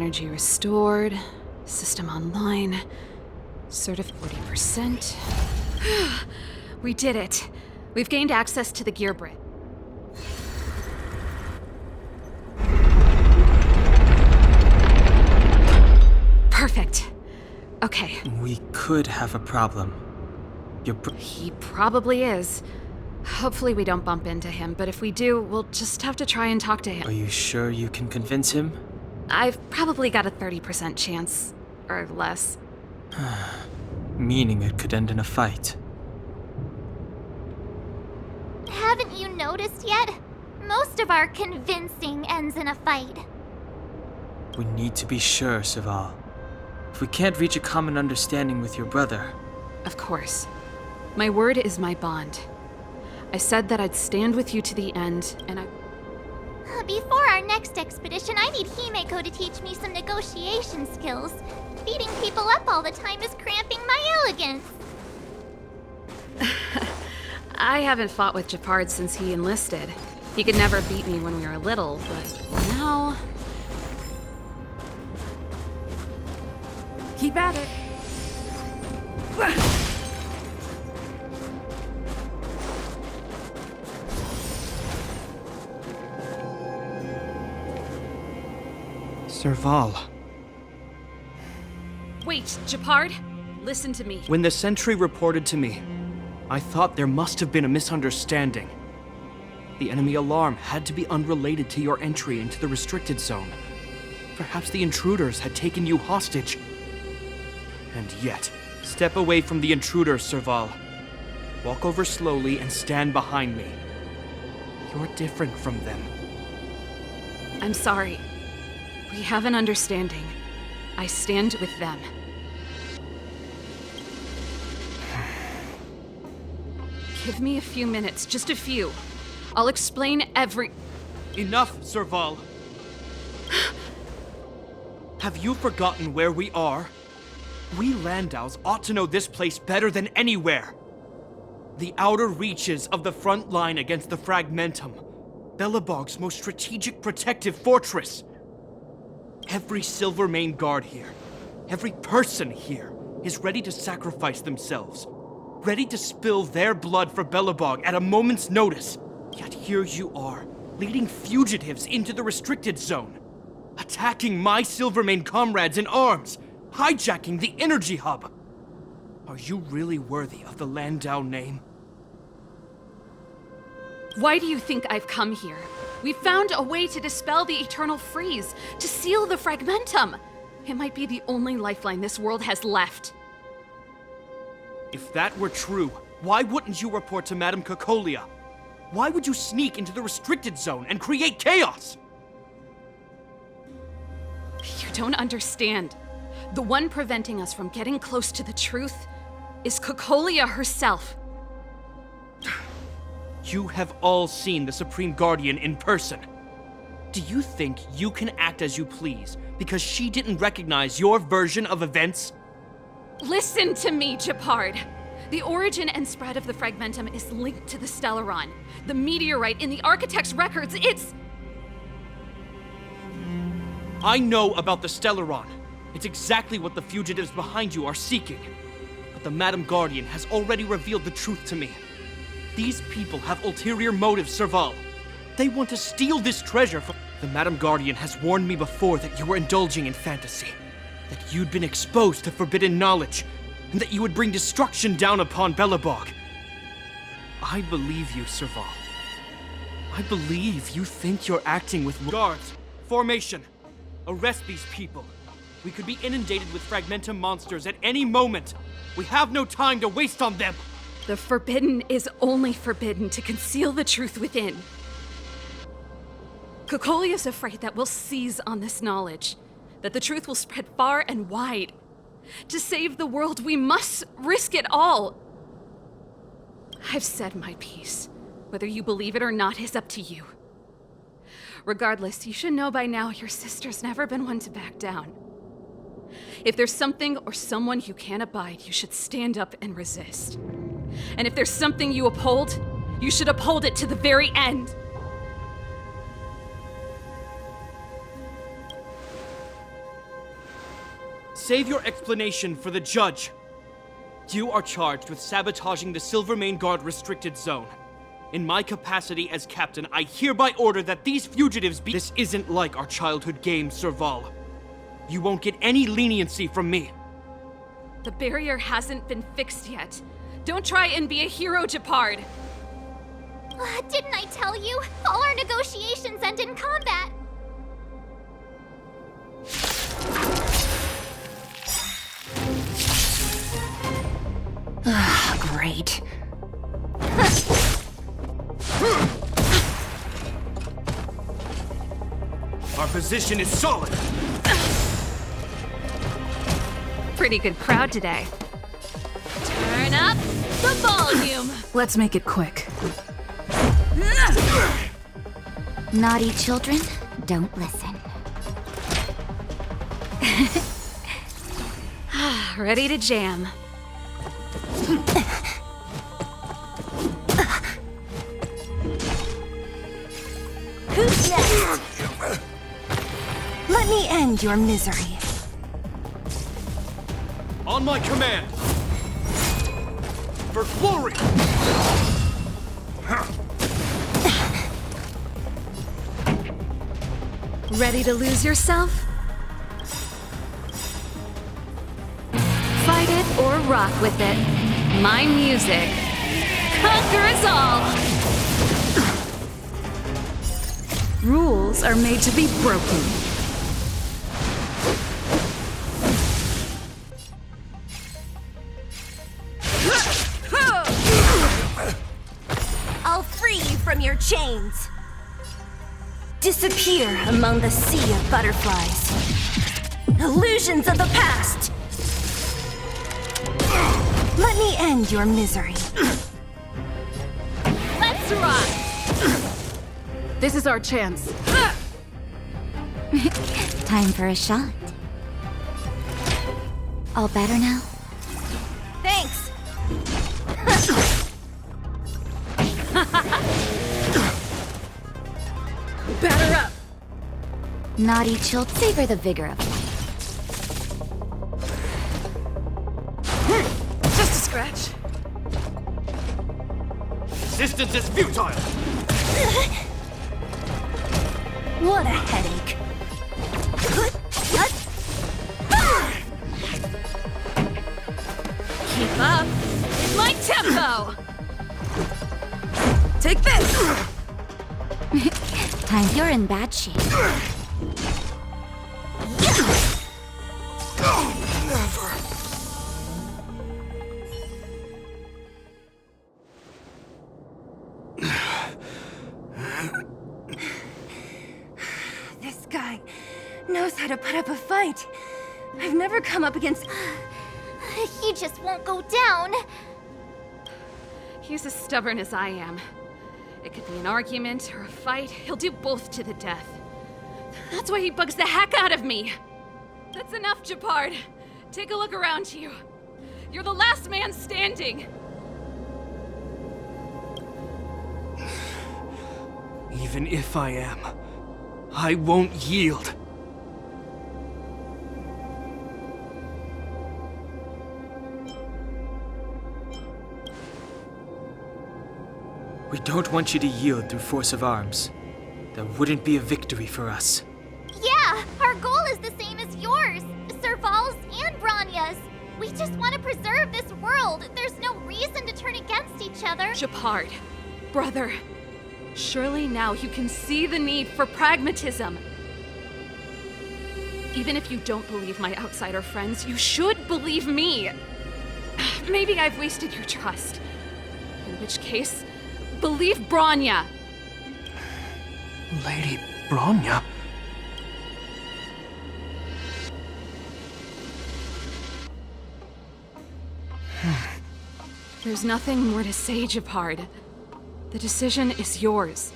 energy restored. System online. Certif 40%. We did it. We've gained access to the gear bridge. Perfect. Okay. We could have a problem. He probably is. Hopefully we don't bump into him, but if we do, we'll just have to try and talk to him. Are you sure you can convince him? I've probably got a 30% chance. Or less. Meaning it could end in a fight. Haven't you noticed yet? Most of our convincing ends in a fight. We need to be sure, Serval. If we can't reach a common understanding with your brother... Of course. My word is my bond. I said that I'd stand with you to the end, and Before our next expedition, I need Himeko to teach me some negotiation skills. Beating people up all the time is cramping my elegance. I haven't fought with Gepard since he enlisted. He could never beat me when we were little, but now... Keep at it. Serval. Wait, Gepard? Listen to me. When the sentry reported to me, I thought there must have been a misunderstanding. The enemy alarm had to be unrelated to your entry into the restricted zone. Perhaps the intruders had taken you hostage. And yet, step away from the intruders, Serval. Walk over slowly and stand behind me. You're different from them. I'm sorry. We have an understanding. I stand with them. Give me a few minutes, just a few. I'll explain every... Enough, Serval! Have you forgotten where we are? We Landaus ought to know this place better than anywhere. The outer reaches of the front line against the Fragmentum. Belobog's most strategic protective fortress. Every Silvermane guard here, every person here, is ready to sacrifice themselves. Ready to spill their blood for Belobog at a moment's notice. Yet here you are, leading fugitives into the restricted zone. Attacking my Silvermane comrades in arms. Hijacking the energy hub. Are you really worthy of the Landau name? Why do you think I've come here? We found a way to dispel the eternal freeze, to seal the Fragmentum. It might be the only lifeline this world has left. If that were true, why wouldn't you report to Madame Cocolia? Why would you sneak into the restricted zone and create chaos? You don't understand. The one preventing us from getting close to the truth is Cocolia herself. You have all seen the Supreme Guardian in person. Do you think you can act as you please because she didn't recognize your version of events? Listen to me, Gepard. The origin and spread of the Fragmentum is linked to the Stellaron. The meteorite in the Architect's records, it's... I know about the Stellaron. It's exactly what the fugitives behind you are seeking. But the Madam Guardian has already revealed the truth to me. These people have ulterior motives, Serval. They want to steal this treasure from... The Madam Guardian has warned me before that you were indulging in fantasy. That you'd been exposed to forbidden knowledge, and that you would bring destruction down upon Belobog. I believe you, Serval. I believe you think you're acting with... Guards, formation. Arrest these people. We could be inundated with Fragmentum monsters at any moment. We have no time to waste on them. The forbidden is only forbidden to conceal the truth within. Cocolia's afraid that we'll seize on this knowledge, that the truth will spread far and wide. To save the world, we must risk it all. I've said my piece. Whether you believe it or not is up to you. Regardless, you should know by now your sister's never been one to back down. If there's something or someone you can't abide, you should stand up and resist. And if there's something you uphold, you should uphold it to the very end. Save your explanation for the judge. You are charged with sabotaging the Silvermane Guard restricted zone. In my capacity as captain, I hereby order that these fugitives be— This isn't like our childhood game, Serval. You won't get any leniency from me. The barrier hasn't been fixed yet. Don't try and be a hero, Gepard. Didn't I tell you? All our negotiations end in combat. Great. Our position is solid. Pretty good crowd today. Turn up the volume. Let's make it quick. Naughty children, don't listen. Ready to jam. Who's next? Let me end your misery. On my command. For glory! Ready to lose yourself? Fight it or rock with it. My music conquers all. Rules are made to be broken. I'll free you from your chains. Disappear among the sea of butterflies. Illusions of the past. Let me end your misery. Let's rock. This is our chance. Time for a shot. All better now? Thanks. Batter up. Naughty children, savor the vigor of life. Just a scratch. Resistance is futile. What a headache. Keep up with my tempo. Take this. Time you're in bad shape. This guy knows how to put up a fight. I've never come up against... He just won't go down. He's as stubborn as I am. It could be an argument or a fight. He'll do both to the death. That's why he bugs the heck out of me. That's enough, Gepard. Take a look around you. You're the last man standing. Even if I am, I won't yield. We don't want you to yield through force of arms. That wouldn't be a victory for us. Yeah, our goal is the same as yours, Serval's and Bronya's. We just want to preserve this world. There's no reason to turn against each other. Gepard, brother, surely now you can see the need for pragmatism. Even if you don't believe my outsider friends, you should believe me. Maybe I've wasted your trust. In which case, believe Bronya. Lady Bronya? There's nothing more to say, Gepard. The decision is yours.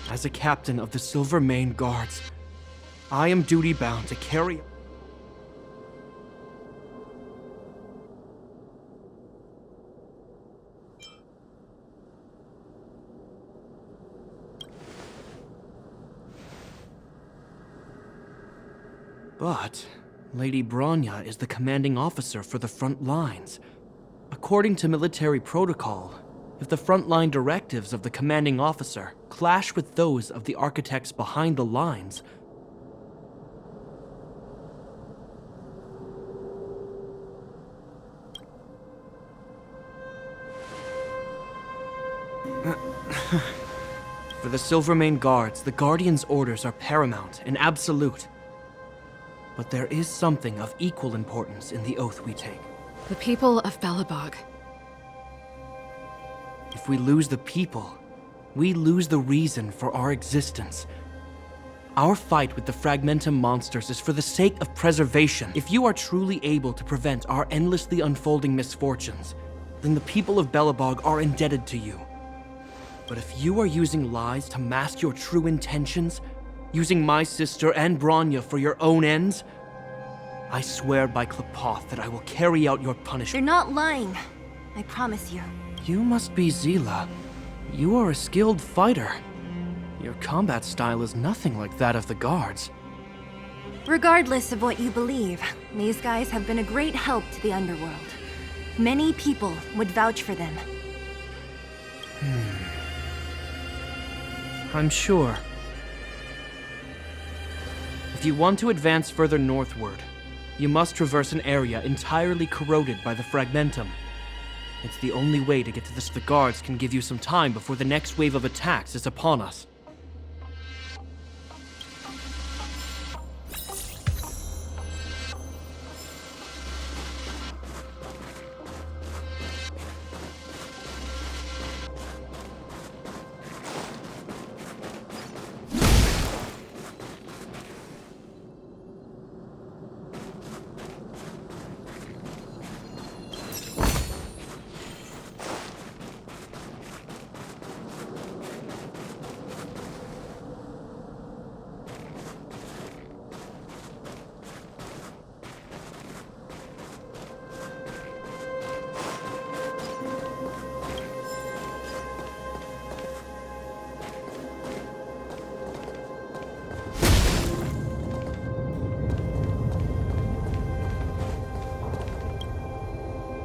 As a captain of the Silvermane Guards, I am duty-bound to carry... But Lady Bronya is the commanding officer for the front lines. According to military protocol, if the frontline directives of the commanding officer clash with those of the architects behind the lines, for the Silvermane Guards, the Guardian's orders are paramount and absolute. But there is something of equal importance in the oath we take. The people of Belobog. If we lose the people, we lose the reason for our existence. Our fight with the Fragmentum monsters is for the sake of preservation. If you are truly able to prevent our endlessly unfolding misfortunes, then the people of Belobog are indebted to you. But if you are using lies to mask your true intentions, using my sister and Bronya for your own ends, I swear by Klepoth that I will carry out your punishment. They're not lying. I promise you. You must be Zila. You are a skilled fighter. Your combat style is nothing like that of the guards. Regardless of what you believe, these guys have been a great help to the underworld. Many people would vouch for them. I'm sure. If you want to advance further northward, you must traverse an area entirely corroded by the Fragmentum. It's the only way to get to this. The guards can give you some time before the next wave of attacks is upon us.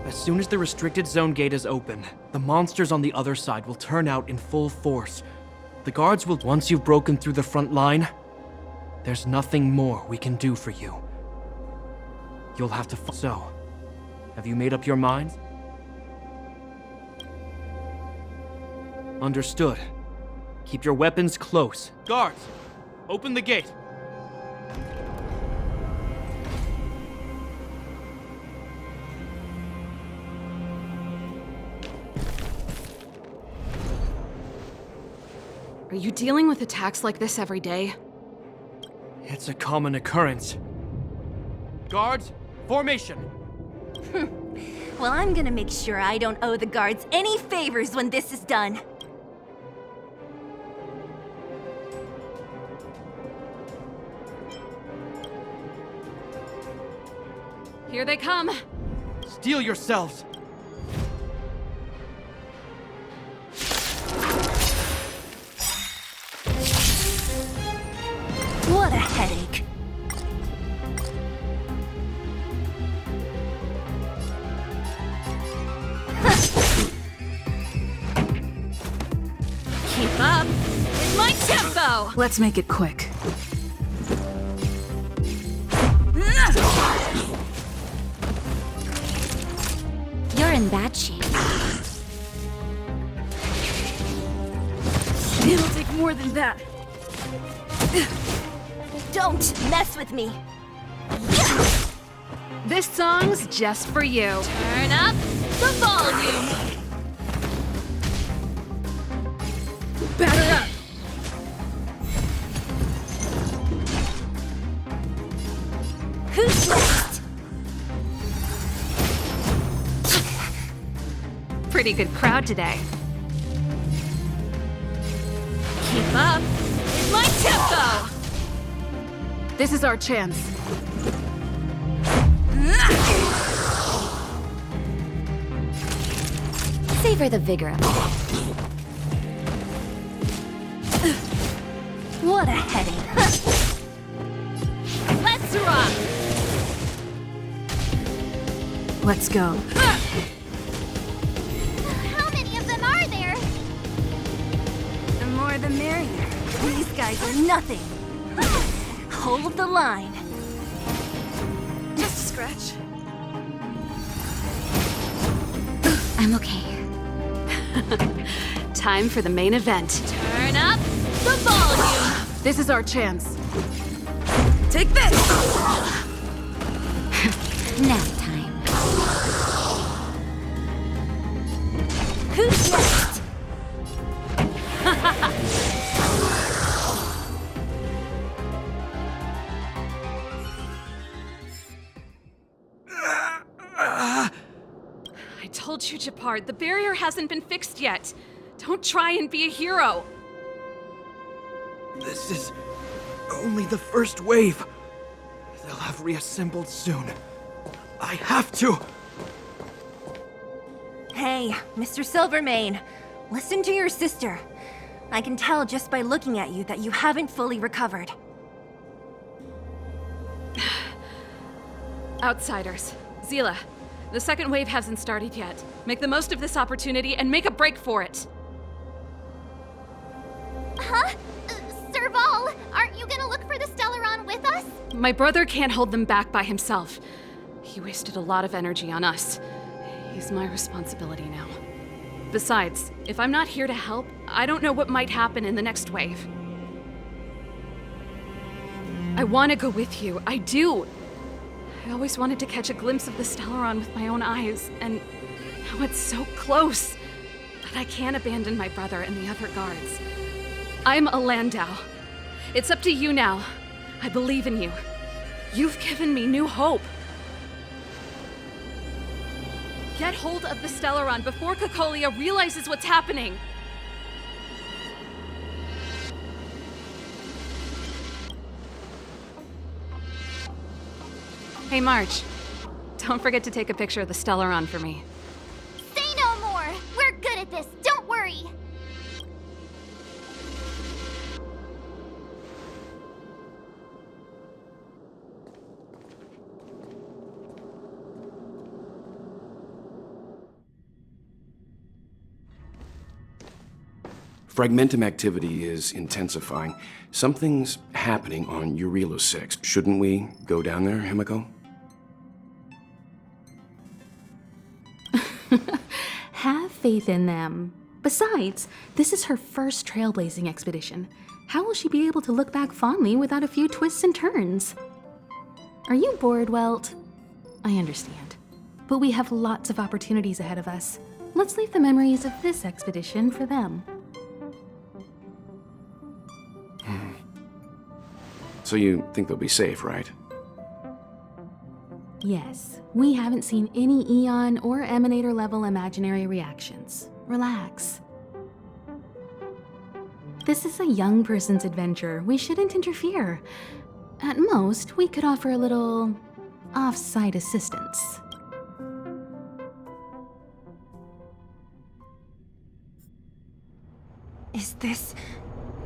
As soon as the restricted zone gate is open, the monsters on the other side will turn out in full force. The guards will. Once you've broken through the front line, there's nothing more we can do for you. You'll have to. So, have you made up your minds? Understood. Keep your weapons close. Guards, open the gate. Are you dealing with attacks like this every day? It's a common occurrence. Guards, formation! Well, I'm gonna make sure I don't owe the guards any favors when this is done. Here they come! Steel yourselves! What a headache. Keep up! It's my tempo! Let's make it quick. You're in bad shape. It'll take more than that. Don't mess with me. This song's just for you. Turn up the volume! Batter up! Who's next? Pretty good crowd today. Keep up! It's my tempo! This is our chance. Savor the vigor of it. What a headache. Let's rock! Let's go. How many of them are there? The more the merrier. These guys are nothing. Hold the line. Just a scratch. I'm okay. Time for the main event. Turn up the volume. This is our chance. Take this! Nap time. Who's next? I told you, Gepard, the barrier hasn't been fixed yet. Don't try and be a hero. This is only the first wave. They'll have reassembled soon. I have to. Hey, Mr. Silvermane, listen to your sister. I can tell just by looking at you that you haven't fully recovered. Outsiders. Zila, the second wave hasn't started yet. Make the most of this opportunity and make a break for it. Huh? Serval, aren't you gonna look for the Stellaron with us? My brother can't hold them back by himself. He wasted a lot of energy on us. He's my responsibility now. Besides, if I'm not here to help, I don't know what might happen in the next wave. I want to go with you. I do. I always wanted to catch a glimpse of the Stellaron with my own eyes, and now it's so close. But I can't abandon my brother and the other guards. I'm a Landau. It's up to you now. I believe in you. You've given me new hope. Get hold of the Stellaron before Cocolia realizes what's happening. Hey, March. Don't forget to take a picture of the Stellaron for me. Say no more! We're good at this, don't worry! Fragmentum activity is intensifying. Something's happening on Urilo 6. Shouldn't we go down there, Himiko? Have faith in them. Besides, this is her first trailblazing expedition. How will she be able to look back fondly without a few twists and turns? Are you bored, Welt? I understand. But we have lots of opportunities ahead of us. Let's leave the memories of this expedition for them. So you think they'll be safe, right? Yes, we haven't seen any Eon or Emanator level imaginary reactions. Relax. This is a young person's adventure. We shouldn't interfere. At most, we could offer a little off-site assistance. Is this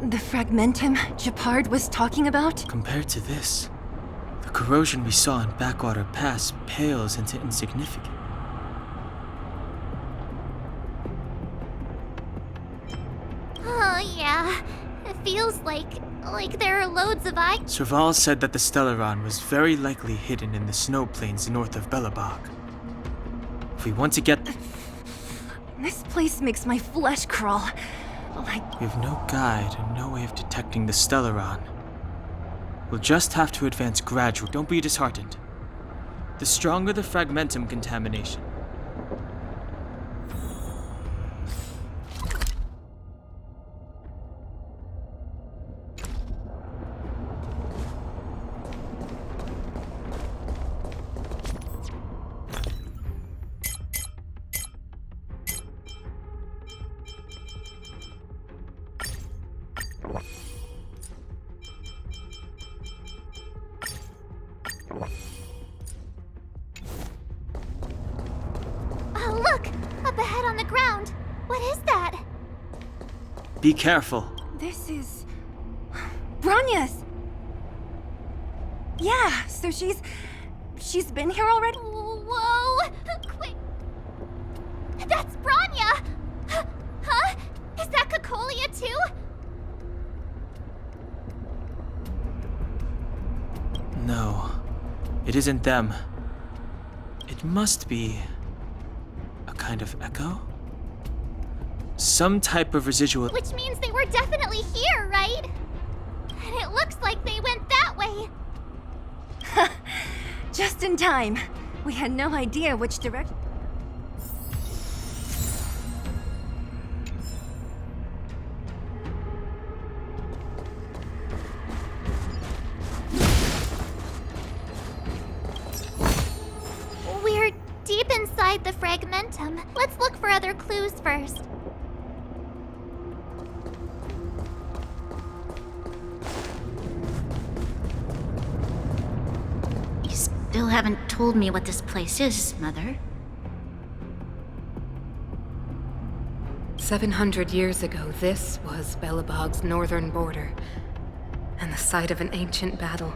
the Fragmentum Gepard was talking about? Compared to this, the corrosion we saw in Backwater Pass pales into insignificant. Oh yeah, it feels like there are loads of Serval said that the Stellaron was very likely hidden in the snow plains north of Belobog. If we want to get... This place makes my flesh crawl. We have no guide and no way of detecting the Stellaron. We'll just have to advance gradually. Don't be disheartened. The stronger the Fragmentum contamination, Oh look! Up ahead on the ground! What is that? be careful. This is... Bronya's! Yeah, so she's been here already? Whoa! Quick! That's Bronya! Huh? Is that Cocolia too? No, it isn't them. It must be a kind of echo? Some type of residual. Which means they were definitely here, right? And it looks like they went that way. Just in time. We had no idea which direction. We're deep inside the fragmentum. Let's look for other clues first. You still haven't told me what this place is, Mother. 700 years ago, this was Belobog's northern border, and the site of an ancient battle.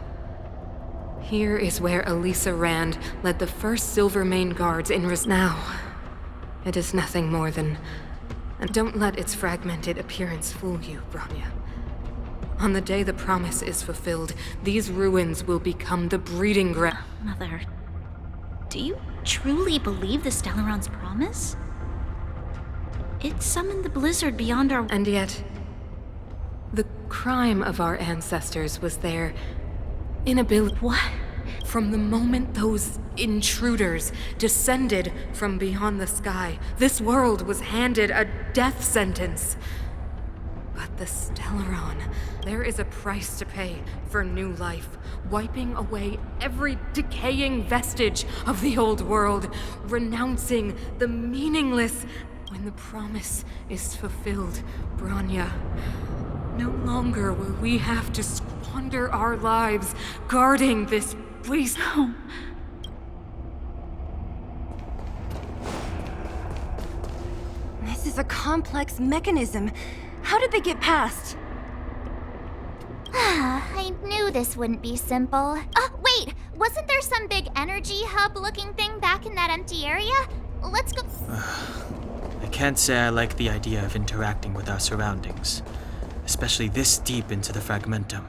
Here is where Elisa Rand led the first Silvermane Guards in Now, it is nothing more than... And don't let its fragmented appearance fool you, Bronya. On the day the promise is fulfilled, these ruins will become the breeding ground. Mother, do you truly believe the Stellaron's promise? It summoned the blizzard beyond our... And yet, the crime of our ancestors was their inability... What? From the moment those intruders descended from beyond the sky, this world was handed a death sentence. But the Stellaron, there is a price to pay for new life, wiping away every decaying vestige of the old world, renouncing the meaningless. When the promise is fulfilled, Bronya, no longer will we have to squander our lives guarding this place. No. This is a complex mechanism. How did they get past? I knew this wouldn't be simple. Wait! Wasn't there some big energy hub-looking thing back in that empty area? Let's go... I can't say I like the idea of interacting with our surroundings, especially this deep into the fragmentum.